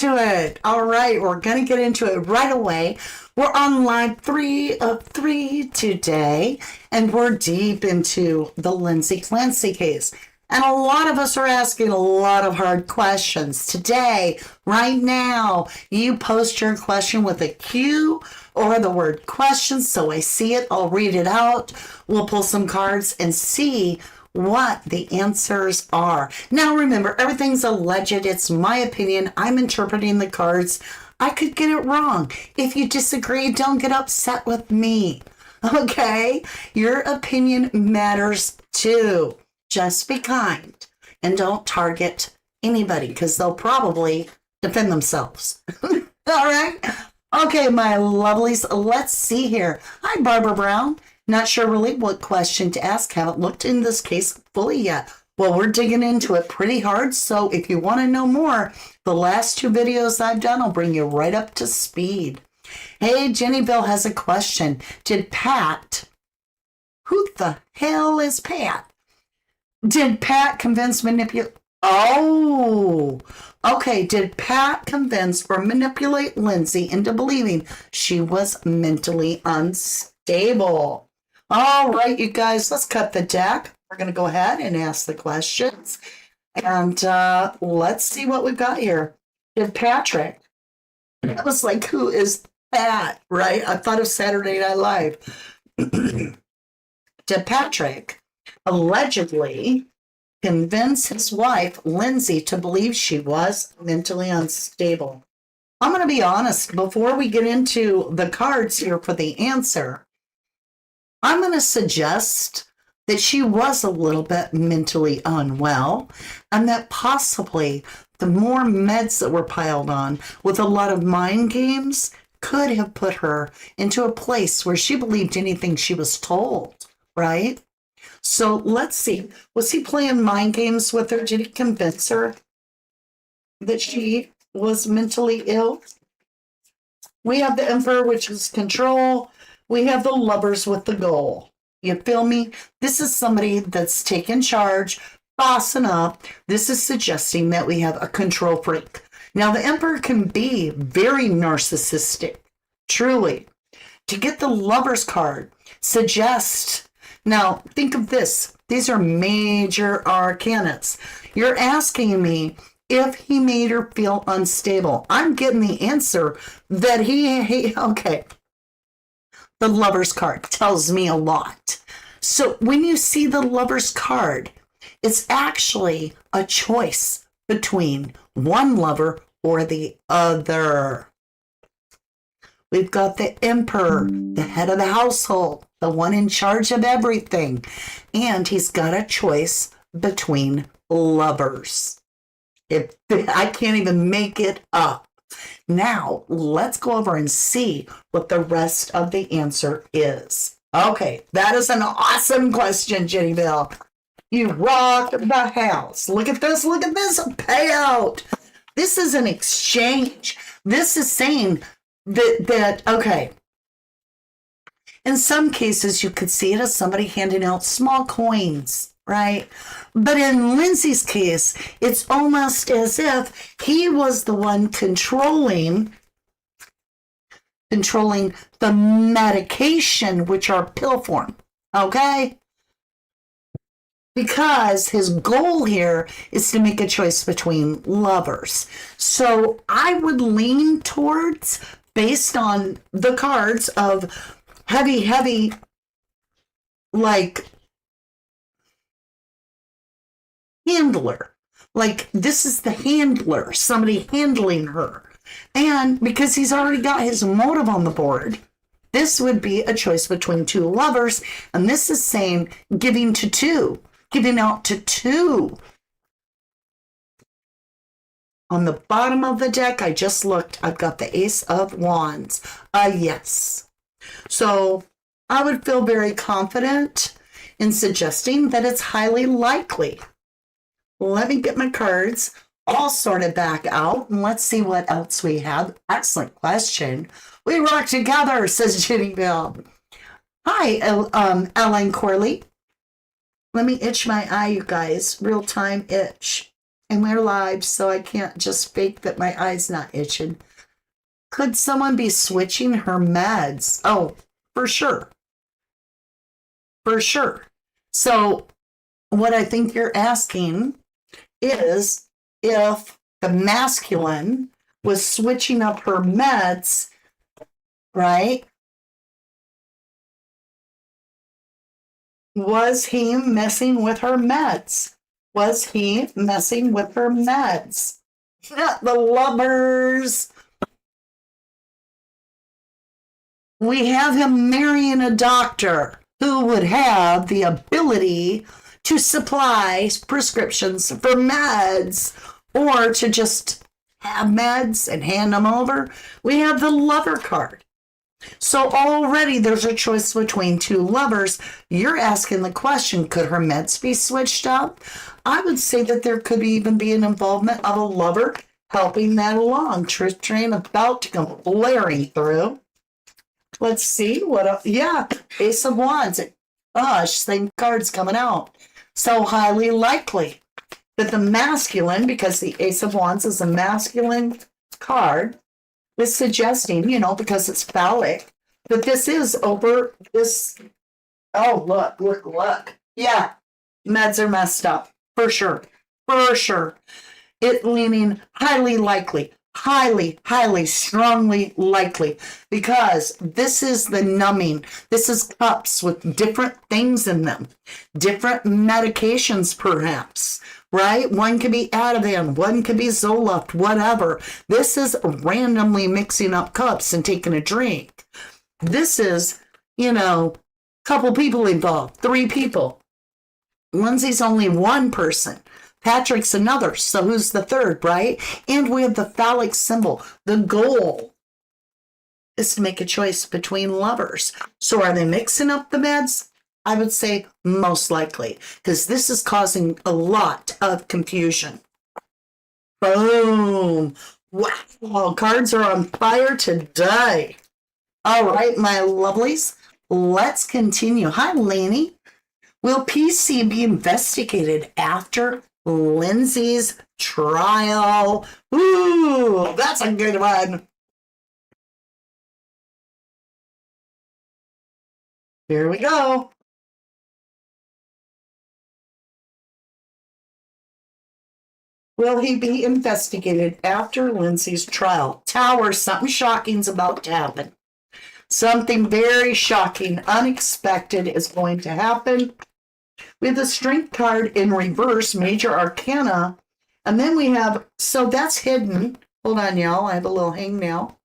to it. All right, we're going to get into it right away. We're on live 3 of 3 today, and we're deep into the Lindsay Clancy case. And a lot of us are asking a lot of hard questions. Today, right now, you post your question with a Q or the word question, so I see it, I'll read it out. We'll pull some cards and see what the answers are. Now remember, everything's alleged. It's my opinion. I'm interpreting the cards. I could get it wrong. If you disagree, don't get upset with me. Okay? Your opinion matters too. Just be kind and don't target anybody because they'll probably defend themselves. All right? Okay, my lovelies, let's see here. Hi, Barbara Brown. Not sure really what question to ask. Haven't looked in this case fully yet. Well, we're digging into it pretty hard. So if you want to know more, the last 2 videos I've done will bring you right up to speed. Hey, Jennyville has a question. Did Pat, who the hell is Pat? Did Pat convince okay. Did Pat convince or manipulate Lindsay into believing she was mentally unstable? All right, you guys, let's cut the deck. We're going to go ahead and ask the questions. And let's see what we've got here. Did Patrick, I was like, who is Pat, right? I thought of Saturday Night Live. Did Patrick allegedly convince his wife, Lindsay, to believe she was mentally unstable? I'm going to be honest, before we get into the cards here for the answer, I'm going to suggest that she was a little bit mentally unwell and that possibly the more meds that were piled on with a lot of mind games could have put her into a place where she believed anything she was told, right? So let's see. Was he playing mind games with her? Did he convince her that she was mentally ill? We have the Emperor, which is control. We have the Lovers with the goal. You feel me? This is somebody that's taken charge, bossing up. This is suggesting that we have a control freak. Now, the Emperor can be very narcissistic, truly. To get the Lovers card, suggest. Now, think of this. These are major arcanas. You're asking me if he made her feel unstable. I'm getting the answer that okay. The Lover's card tells me a lot. So when you see the Lover's card, it's actually a choice between one lover or the other. We've got the Emperor, the head of the household, the one in charge of everything. And he's got a choice between lovers. I can't even make it up. Now, let's go over and see what the rest of the answer is. Okay, that is an awesome question, Jennyville. You rock the house. Look at this, a payout. This is an exchange. This is saying that okay, in some cases you could see it as somebody handing out small coins, right? But in Lindsay's case, it's almost as if he was the one controlling the medication, which are pill form, okay? Because his goal here is to make a choice between lovers. So I would lean towards, based on the cards of heavy, like, handler. Like, this is the handler, somebody handling her. And because he's already got his motive on the board, this would be a choice between 2 lovers. And this is saying giving out to 2. On the bottom of the deck, I just looked, I've got the Ace of Wands. Yes. So I would feel very confident in suggesting that it's highly likely. Let me get my cards all sorted back out, and let's see what else we have. Excellent question. We rock together, says Jennyville. Hi, Ellen Corley. Let me itch my eye, you guys. Real-time itch. and we're live, so I can't just fake that my eye's not itching. Could someone be switching her meds? Oh, for sure. For sure. So what I think you're asking is if the masculine was switching up her meds, right? Was he messing with her meds? Was he messing with her meds? The lovers. We have him marrying a doctor who would have the ability to supply prescriptions for meds or to just have meds and hand them over. We have the lover card. So already there's a choice between two lovers. You're asking the question, could her meds be switched up? I would say that there could even be an involvement of a lover helping that along. Truth train about to come blaring through. Let's see what, yeah, Ace of Wands. Gosh, same card's coming out. So highly likely that the masculine, because the Ace of Wands is a masculine card, is suggesting, because it's phallic, that this is over this. Oh, look. Yeah, meds are messed up. For sure. It leaning highly likely. Highly, strongly likely, because this is the numbing. This is cups with different things in them, different medications perhaps, right? One could be Ativan, one could be Zoloft, whatever. This is randomly mixing up cups and taking a drink. This is, couple people involved, 3 people. Lindsay's only one person. Patrick's another, so who's the third, right? And we have the phallic symbol. The goal is to make a choice between lovers. So are they mixing up the meds? I would say most likely, because this is causing a lot of confusion. Boom. Wow, cards are on fire today. All right, my lovelies, let's continue. Hi, Lainey. Will PC be investigated after Lindsay's trial? Ooh, that's a good one. Here we go. Will he be investigated after Lindsay's trial? Tower, something shocking's about to happen. Something very shocking, unexpected is going to happen. We have the Strength card in reverse, Major Arcana. And then we have, so that's hidden. Hold on, y'all. I have a little hangnail.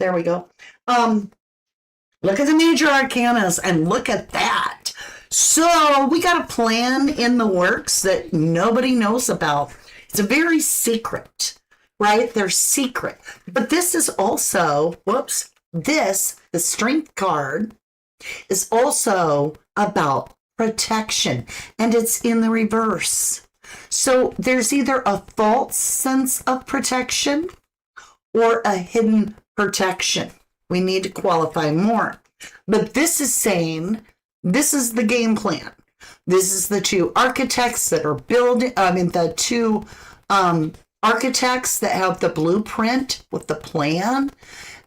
There we go. Look at the Major Arcanas and look at that. So we got a plan in the works that nobody knows about. It's a very secret, right? They're secret. But this is also, the Strength card is also about protection, and it's in the reverse. So there's either a false sense of protection or a hidden protection. We need to qualify more. But this is saying, this is the game plan. This is the 2 architects that are building, the 2 architects that have the blueprint with the plan.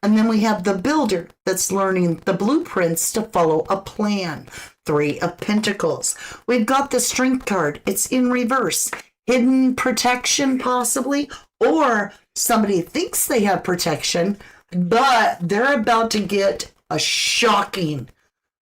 And then we have the builder that's learning the blueprints to follow a plan. 3 of Pentacles. We've got the Strength card. It's in reverse. Hidden protection, possibly. Or somebody thinks they have protection, but they're about to get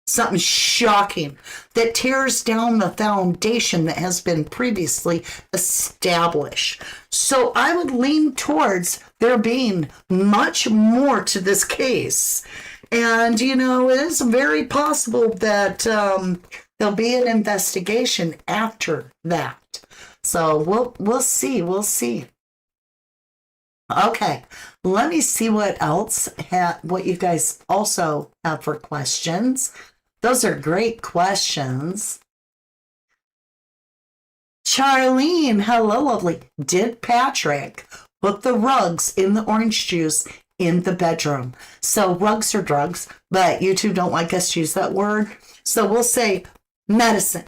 something shocking that tears down the foundation that has been previously established. So I would lean towards there being much more to this case. And, it is very possible that there'll be an investigation after that. So we'll see. Okay, let me see what else, what you guys also have for questions. Those are great questions. Charlene, hello, lovely. Did Patrick put the rugs in the orange juice in the bedroom? So rugs are drugs, but YouTube don't like us to use that word. So we'll say medicine.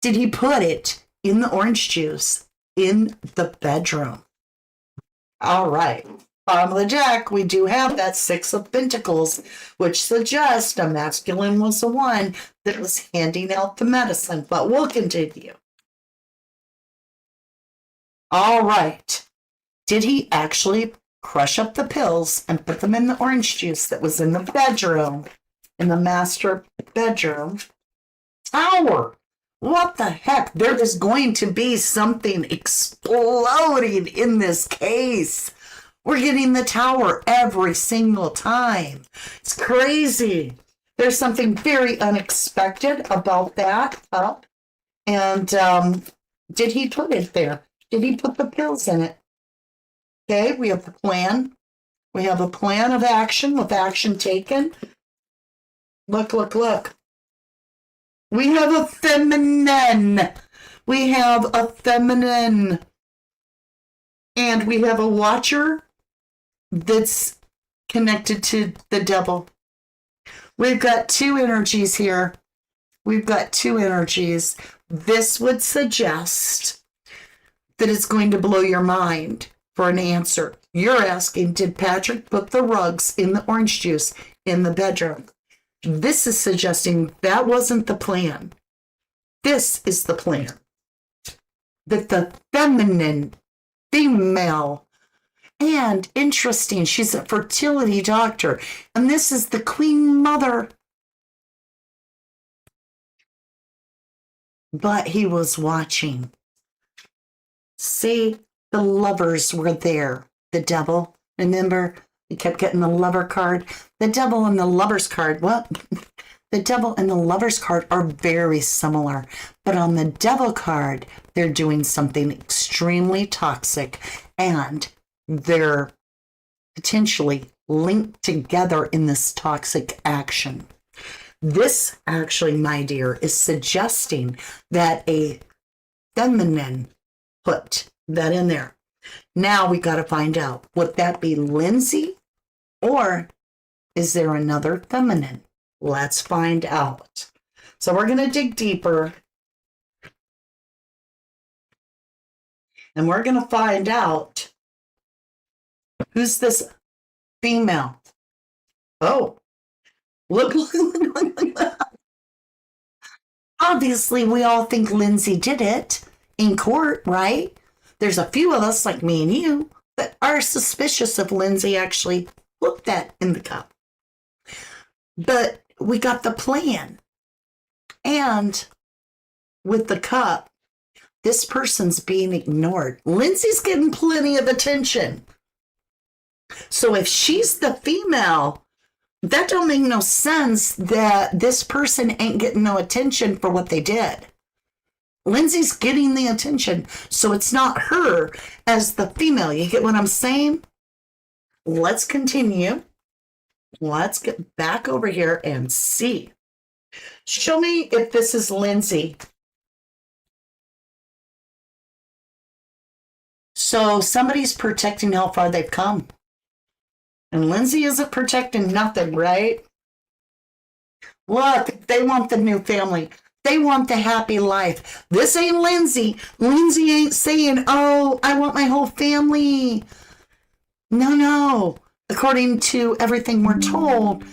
Did he put it in the orange juice in the bedroom. All right. Bottom of the deck, we do have that Six of Pentacles, which suggests a masculine was the one that was handing out the medicine, but we'll continue. All right. Did he actually crush up the pills and put them in the orange juice that was in the bedroom, in the master bedroom tower? What the heck? There is going to be something exploding in this case. We're getting the tower every single time. It's crazy. There's something very unexpected about that. And did he put it there? Did he put the pills in it? Okay, we have the plan. We have a plan of action with action taken. Look, look, look. We have a feminine. We have a feminine. And we have a watcher that's connected to the devil. We've got two energies here. We've got two energies. This would suggest that it's going to blow your mind for an answer. You're asking, did Patrick put the rugs in the orange juice in the bedroom? This is suggesting that wasn't the plan. This is the plan. That the feminine, female, and interesting, she's a fertility doctor. And this is the Queen Mother. But he was watching. See, the lovers were there. The devil, remember? We kept getting the lover card. The devil and the lover's card. Well, the devil and the lover's card are very similar. But on the devil card, they're doing something extremely toxic. And they're potentially linked together in this toxic action. This actually, my dear, is suggesting that a feminine put that in there. Now we got to find out, would that be Lindsay or is there another feminine? Let's find out. So we're going to dig deeper and we're going to find out who's this female. Oh, look. Obviously, we all think Lindsay did it in court, right? There's a few of us, like me and you, that are suspicious of Lindsay actually put that in the cup. But we got the plan. And with the cup, this person's being ignored. Lindsay's getting plenty of attention. So if she's the female, that don't make no sense that this person ain't getting no attention for what they did. Lindsay's getting the attention, so it's not her as the female. You get what I'm saying? Let's continue. Let's get back over here and see. Show me if this is Lindsay. So somebody's protecting how far they've come. And Lindsay isn't protecting nothing, right? Look, they want the new family. They want the happy life. This ain't Lindsay. Lindsay ain't saying, oh, I want my whole family. No. According to everything we're told,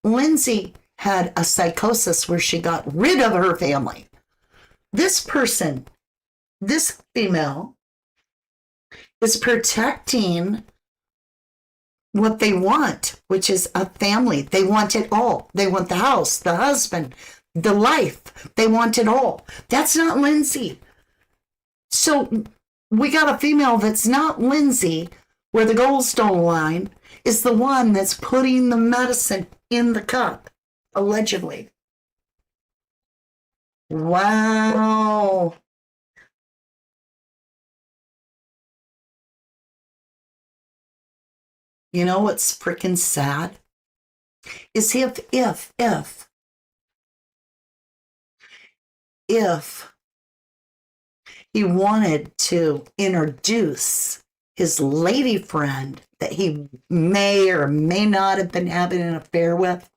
Lindsay had a psychosis where she got rid of her family. This person, this female, is protecting what they want, which is a family. They want it all. They want the house, the husband, the life. They want it all. That's not Lindsay. So we got a female that's not Lindsay, where the goldstone line is the one that's putting the medicine in the cup, allegedly. Wow. You know what's freaking sad? Is if he wanted to introduce his lady friend that he may or may not have been having an affair with,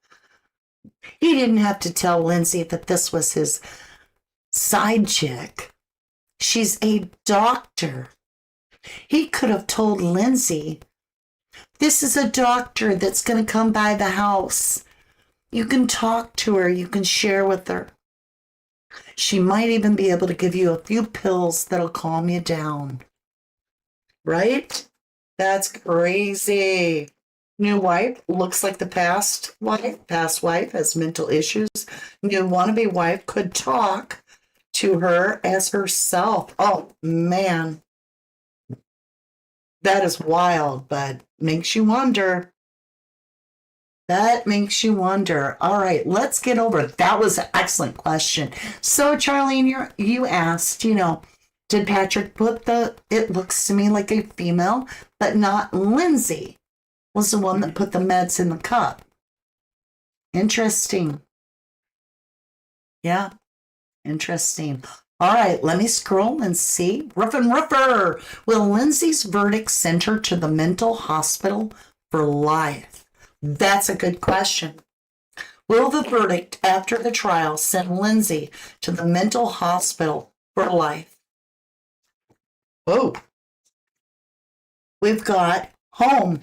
he didn't have to tell Lindsay that this was his side chick. She's a doctor. He could have told Lindsay, this is a doctor that's going to come by the house. You can talk to her. You can share with her. She might even be able to give you a few pills that'll calm you down. Right? That's crazy. New wife looks like the past wife. Past wife has mental issues. New wannabe wife could talk to her as herself. Oh, man. That is wild, but makes you wonder. That makes you wonder. All right, let's get over it. That was an excellent question. So, Charlene, you asked, did Patrick put it looks to me like a female, but not Lindsay was the one that put the meds in the cup. Interesting. Yeah, interesting. All right, let me scroll and see. Rough and rougher. Will Lindsay's verdict send her to the mental hospital for life? That's a good question. Will the verdict after the trial send Lindsay to the mental hospital for life? Oh, we've got home.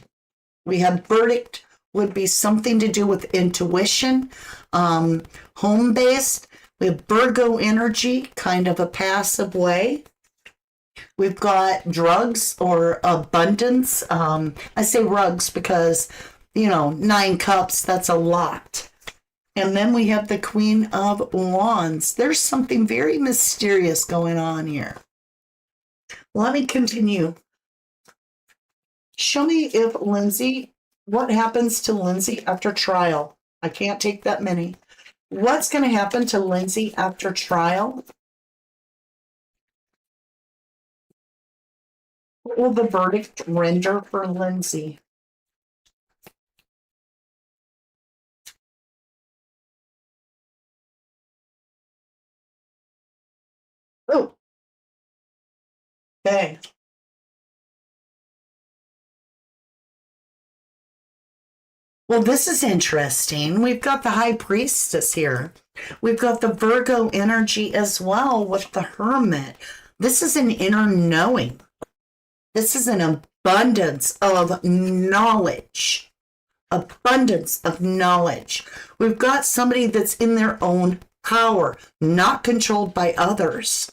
We have verdict would be something to do with intuition, home-based. We have Virgo energy, kind of a passive way. We've got drugs or abundance. I say rugs because, 9 cups, that's a lot. And then we have the Queen of Wands. There's something very mysterious going on here. Let me continue. Show me if Lindsay, what happens to Lindsay after trial? I can't take that many. What's going to happen to Lindsay after trial? What will the verdict render for Lindsay? Oh, okay. Well, this is interesting. We've got the High Priestess here. We've got the Virgo energy as well with the Hermit. This is an inner knowing. This is an abundance of knowledge. Abundance of knowledge. We've got somebody that's in their own power, not controlled by others.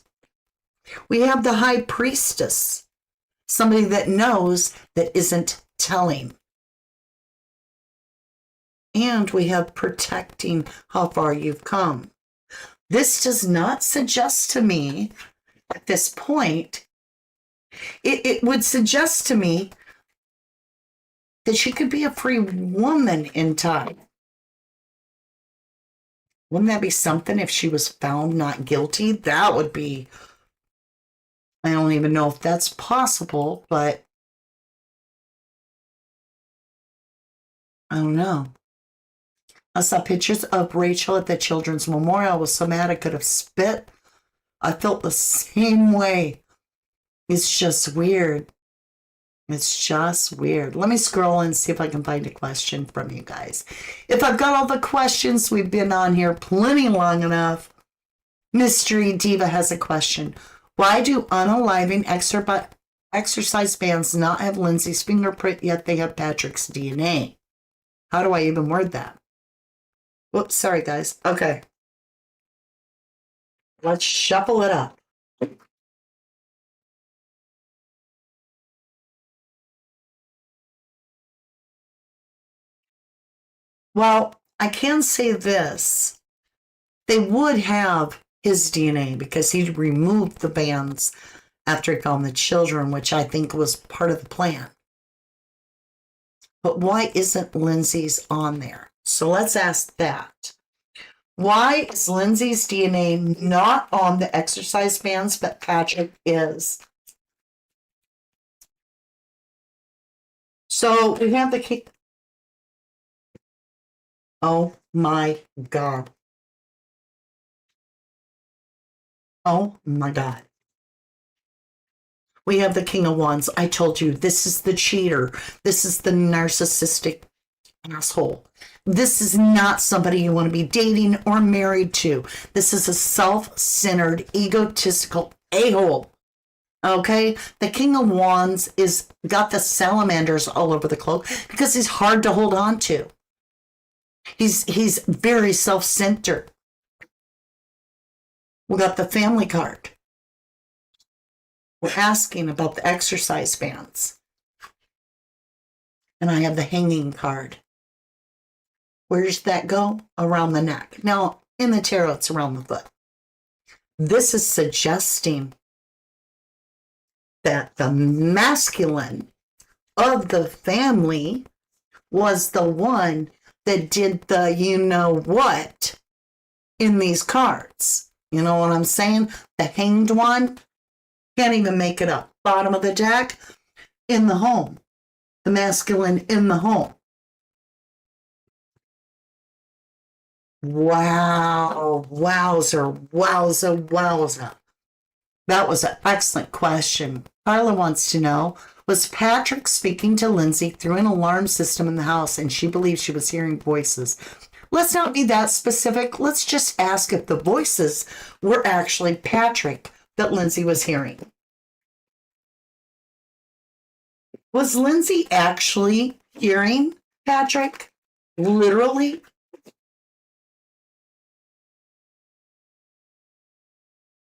We have the High Priestess, somebody that knows that isn't telling. And we have protecting how far you've come. This does not suggest to me at this point, it would suggest to me that she could be a free woman in time. Wouldn't that be something if she was found not guilty? That would be, I don't even know if that's possible, but I don't know. I saw pictures of Rachel at the Children's Memorial. I was so mad I could have spit. I felt the same way. It's just weird. It's just weird. Let me scroll and see if I can find a question from you guys. If I've got all the questions, we've been on here plenty long enough. Mystery Diva has a question. Why do unaliving exercise bands not have Lindsay's fingerprint, yet they have Patrick's DNA? How do I even word that? Whoops, sorry guys. Okay. Let's shuffle it up. Well, I can say this. They would have his DNA because he removed the bands after he found the children, which I think was part of the plan. But why isn't Lindsay's on there? So let's ask that. Why is Lindsay's DNA not on the exercise bands, but Patrick is? So we have the key. Oh my God. Oh my God. We have the King of Wands. I told you, this is the cheater. This is the narcissistic asshole. This is not somebody you want to be dating or married to. This is a self-centered, egotistical a-hole. Okay, the King of Wands is got the salamanders all over the cloak because he's hard to hold on to. He's very self-centered. We got the family card. We're asking about the exercise bands. And I have the hanging card. Where does that go? Around the neck. Now, in the tarot, it's around the foot. This is suggesting that the masculine of the family was the one that did the you know what in these cards. You know what I'm saying? The hanged one can't even make it up. Bottom of the deck, in the home. The masculine in the home. Wow. Wowzer. Wowza. Wowza. That was an excellent question. Carla wants to know, was Patrick speaking to Lindsay through an alarm system in the house and she believed she was hearing voices? Let's not be that specific. Let's just ask if the voices were actually Patrick that Lindsay was hearing. Was Lindsay actually hearing Patrick? Literally?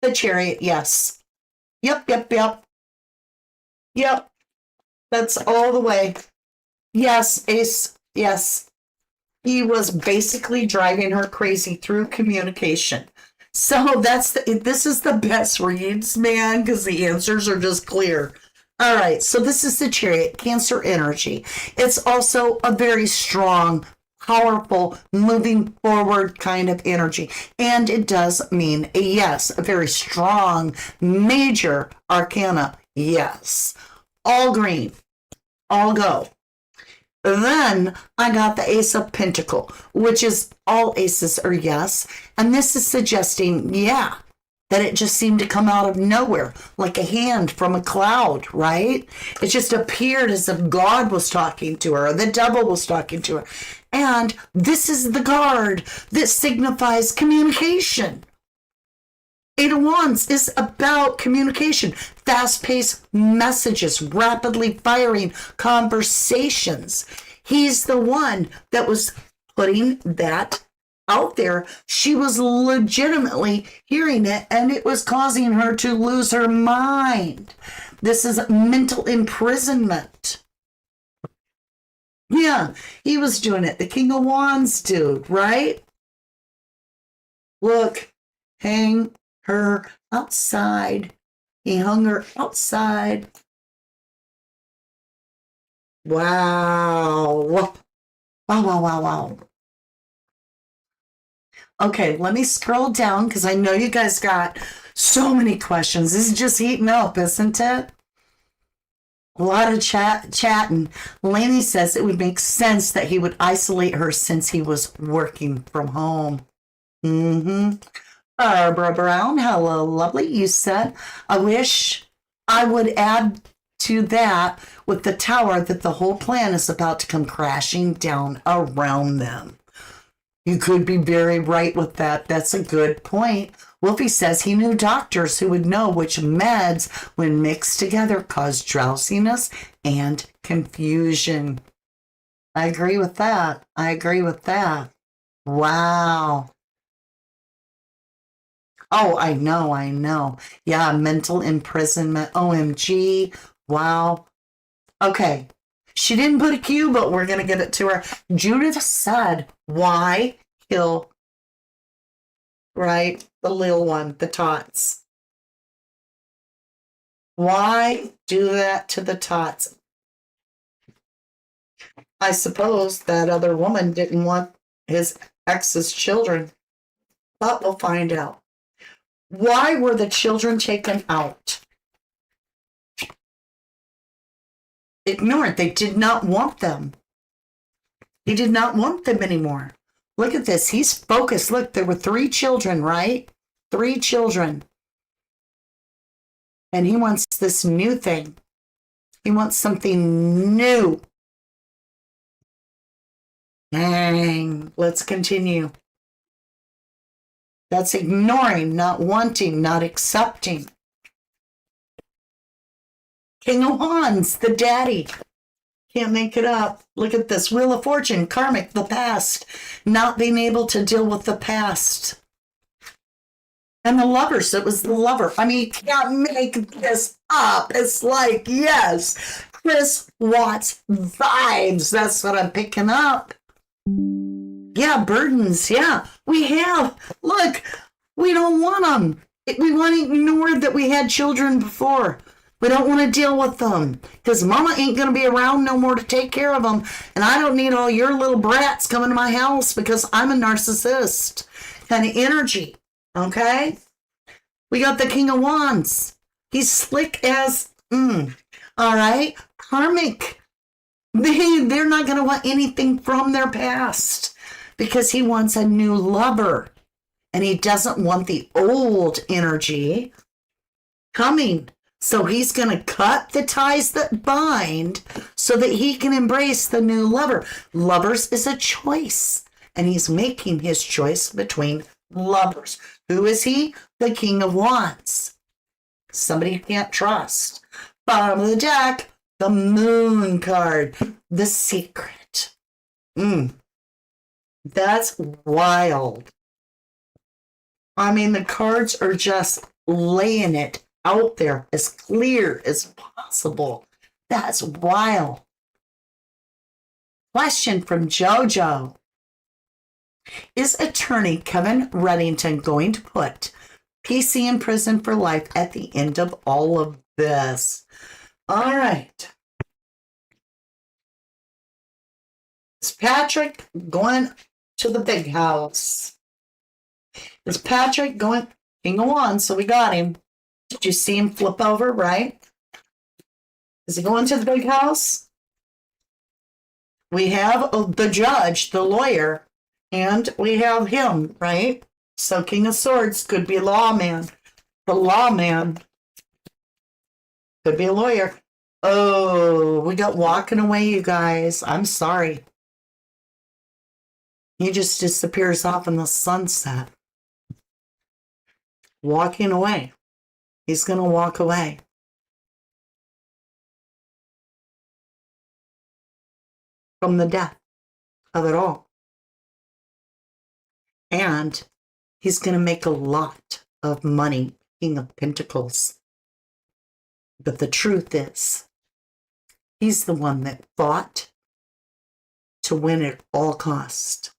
The Chariot, yes. Yep. Yep. That's all the way. Yes, Ace, yes. He was basically driving her crazy through communication. So this is the best reads, man, because the answers are just clear. All right, so this is the Chariot, Cancer energy. It's also a very strong, powerful, moving forward kind of energy. And it does mean a yes, a very strong, major arcana, yes. All green, all go. Then I got the Ace of Pentacle, which is all aces are yes. And this is suggesting, yeah, that it just seemed to come out of nowhere, like a hand from a cloud, right? It just appeared as if God was talking to her, or the devil was talking to her. And this is the card that signifies communication. Eight of Wands is about communication, fast-paced messages, rapidly firing conversations. He's the one that was putting that out there. She was legitimately hearing it, and it was causing her to lose her mind. This is mental imprisonment. Yeah, he was doing it. The King of Wands dude, right? Look, hang her outside. He hung her outside. Wow. Wow. Okay, let me scroll down because I know you guys got so many questions. This is just heating up, isn't it? A lot of chatting. Lainey says it would make sense that he would isolate her since he was working from home. Barbara Brown, hello, lovely. You said, I wish I would add to that with the tower that the whole plan is about to come crashing down around them. You could be very right with that. That's a good point. Wolfie says he knew doctors who would know which meds, when mixed together, cause drowsiness and confusion. I agree with that. Wow. Oh, I know. Yeah, mental imprisonment. OMG. Wow. Okay. She didn't put a Q, but we're going to get it to her. Judith said, why kill, right? The little one, the tots. Why do that to the tots? I suppose that other woman didn't want his ex's children, but we'll find out. Why were the children taken out? Ignored. They did not want them. He did not want them anymore. Look at this. He's focused. Look, there were 3 children, right? 3 children. And he wants this new thing. He wants something new. Dang. Let's continue. That's ignoring, not wanting, not accepting. King of Wands, the daddy. Can't make it up. Look at this. Wheel of Fortune, karmic, the past. Not being able to deal with the past. And the Lovers, it was the lover. I mean, you can't make this up. It's like, yes, Chris Watts vibes. That's what I'm picking up. Yeah, burdens. Yeah, we have. Look, we don't want them. We want to ignore that we had children before. We don't want to deal with them because mama ain't going to be around no more to take care of them. And I don't need all your little brats coming to my house because I'm a narcissist kind of energy. Okay? We got the King of Wands. He's slick as, all right? Karmic. They're not going to want anything from their past because he wants a new lover. And he doesn't want the old energy coming. So he's going to cut the ties that bind so that he can embrace the new lover. Lovers is a choice. And he's making his choice between lovers. Who is he? The King of Wands. Somebody you can't trust. Bottom of the deck, the Moon card. The Secret. That's wild. I mean, the cards are just laying it out there as clear as possible. That's wild. Question from JoJo. Is attorney Kevin Reddington going to put PC in prison for life at the end of all of this? All right. Is Patrick going to the big house? Is Patrick going? King of Wands, so we got him. Did you see him flip over, right? Is he going to the big house? We have the judge, the lawyer, and we have him, right? So King of Swords could be lawman. The lawman could be a lawyer. Oh, we got walking away, you guys. I'm sorry. He just disappears off in the sunset. Walking away. He's going to walk away. From the death of it all. And he's going to make a lot of money, King of Pentacles. But the truth is, he's the one that fought to win at all cost.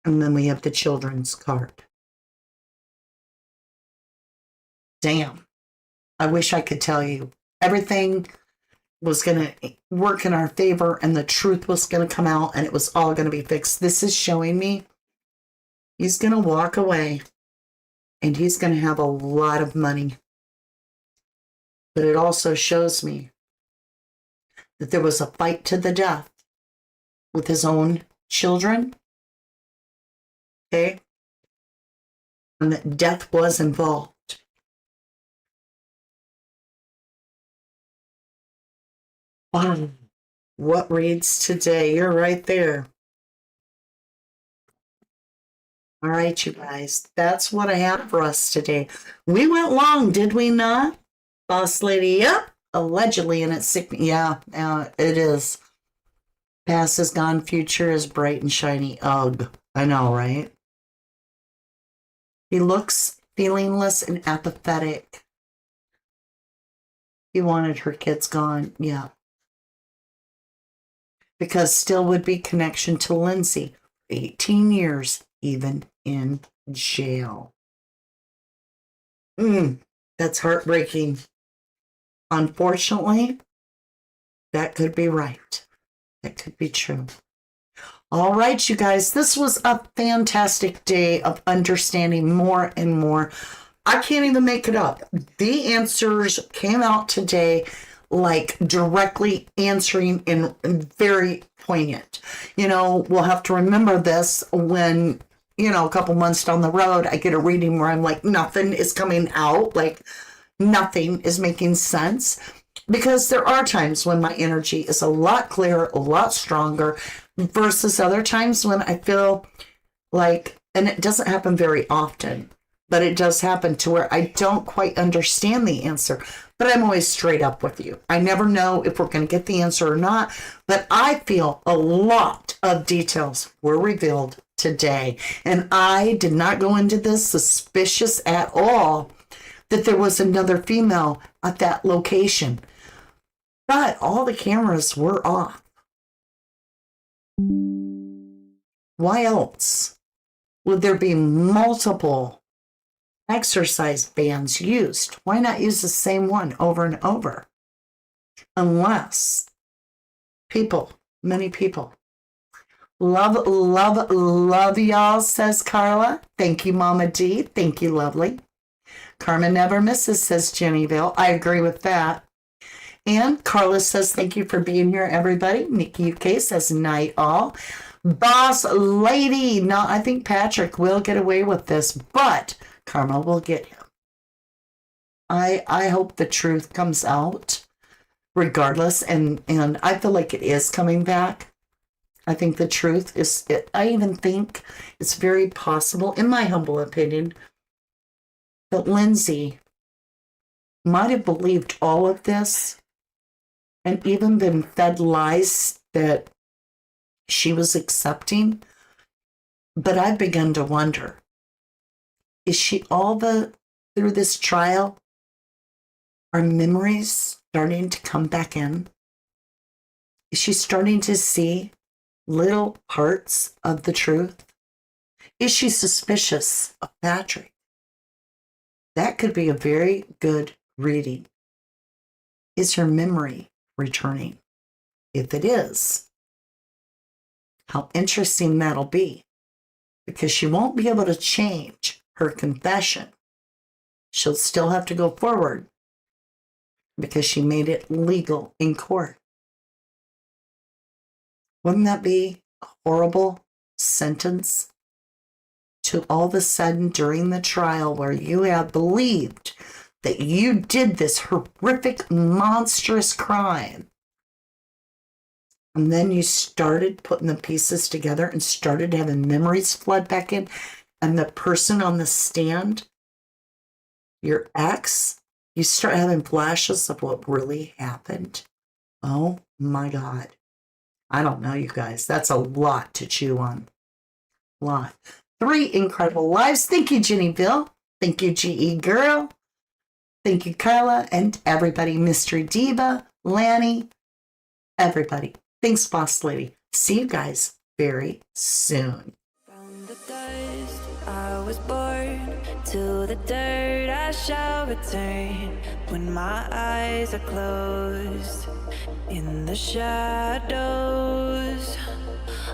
And then we have the Children's card. Damn. I wish I could tell you everything was going to work in our favor and the truth was going to come out and it was all going to be fixed. This is showing me he's going to walk away and he's going to have a lot of money. But it also shows me that there was a fight to the death with his own children. Okay? And that death was involved. Wow. What reads today? You're right there. All right, you guys. That's what I have for us today. We went long, did we not? Boss lady, yep. Allegedly in its sick. Yeah, it is. Past is gone, future is bright and shiny. Ugh. I know, right? He looks feelingless and apathetic. He wanted her kids gone. Yeah. Because still would be connection to Lindsay. 18 years, even in jail. That's heartbreaking. Unfortunately, that could be right. That could be true. All right, you guys, this was a fantastic day of understanding more and more. I can't even make it up. The answers came out today like directly answering and very poignant. You know, we'll have to remember this when, you know, a couple months down the road, I get a reading where I'm like, nothing is coming out, like nothing is making sense. Because there are times when my energy is a lot clearer, a lot stronger, versus other times when I feel like, and it doesn't happen very often, but it does happen to where I don't quite understand the answer. but I'm always straight up with you. I never know if we're going to get the answer or not, but I feel a lot of details were revealed today. And I did not go into this suspicious at all that there was another female at that location. But all the cameras were off. Why else would there be multiple exercise bands used? Why not use the same one over and over? Unless many people. Love, love, love y'all, says Carla. Thank you, Mama D. Thank you, lovely. Karma never misses, says Jennyville. I agree with that. And Carla says, thank you for being here, everybody. Nikki UK says, night all. Boss lady. No, I think Patrick will get away with this, but Karma will get him. I hope the truth comes out regardless, and I feel like it is coming back. I think the truth is, I even think it's very possible, in my humble opinion, that Lindsay might have believed all of this and even been fed lies that she was accepting. But I've begun to wonder, is she through this trial, are memories starting to come back in? Is she starting to see little parts of the truth? Is she suspicious of Patrick? That could be a very good reading. Is her memory returning? If it is, how interesting that'll be, because she won't be able to change her confession. She'll still have to go forward because she made it legal in court. Wouldn't that be a horrible sentence to all of a sudden during the trial, where you have believed that you did this horrific, monstrous crime, and then you started putting the pieces together and started having memories flood back in, and the person on the stand, your ex, you start having flashes of what really happened? Oh my God. I don't know, you guys. That's a lot to chew on. A lot. 3 incredible lives. Thank you, Jennyville. Thank you, GE Girl. Thank you, Carla, and everybody. Mystery Diva, Lanny, everybody. Thanks, Boss Lady. See you guys very soon. From the dust I was born, to the dirt I shall return. When my eyes are closed, in the shadows,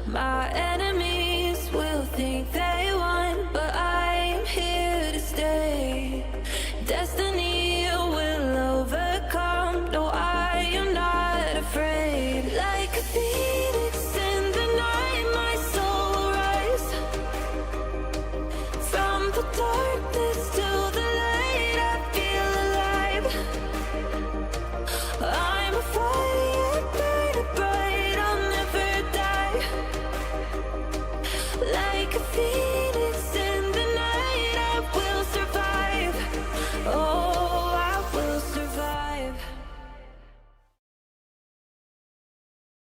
my enemies will think they won, but I'm here to stay. Destiny will overcome. No, I am not afraid. Like a phoenix in the night, my soul will rise. From the darkness to the light, I feel alive. I'm a fire, burning bright, I'll never die. Like a phoenix.